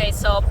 Okay, so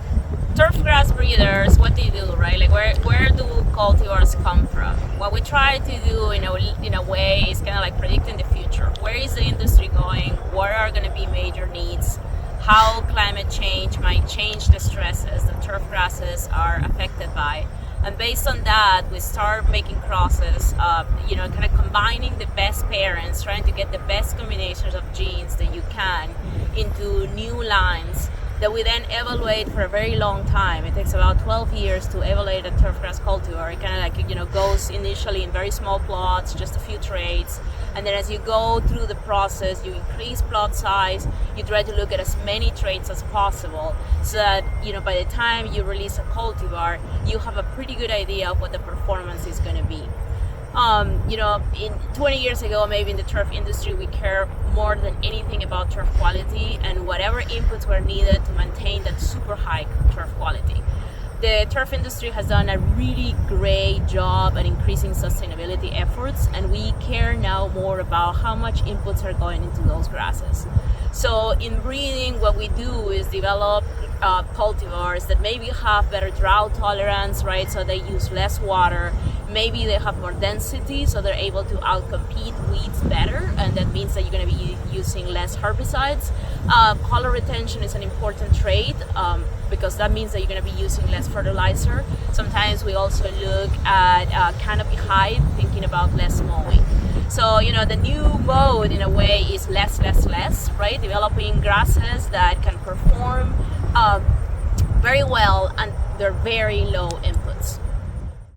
turf grass breeders, what do you do, right? Like where do cultivars come from? What we try to do in a way is kind of like predicting the future. Where is the industry going? What are going to be major needs? How climate change might change the stresses that turf grasses are affected by. And based on that, we start making crosses, kind of combining the best parents, trying to get the best combinations of genes that you can into new lines that we then evaluate for a very long time. It takes about 12 years to evaluate a turfgrass cultivar. It kind of like, goes initially in very small plots, just a few traits. And then as you go through the process, you increase plot size, you try to look at as many traits as possible so that, by the time you release a cultivar, you have a pretty good idea of what the performance is going to be. In 20 years ago, maybe in the turf industry, we care more than anything about turf quality and whatever inputs were needed to maintain that super high turf quality. The turf industry has done a really great job at increasing sustainability efforts, and we care now more about how much inputs are going into those grasses. So in breeding, what we do is develop cultivars that maybe have better drought tolerance, right? So they use less water. Maybe they have more density, so they're able to outcompete weeds better, and that means that you're going to be using less herbicides. Color retention is an important trait because that means that you're going to be using less fertilizer. Sometimes we also look at canopy height, thinking about less mowing. So, the new mode in a way is less, right? Developing grasses that can perform very well and they're very low inputs.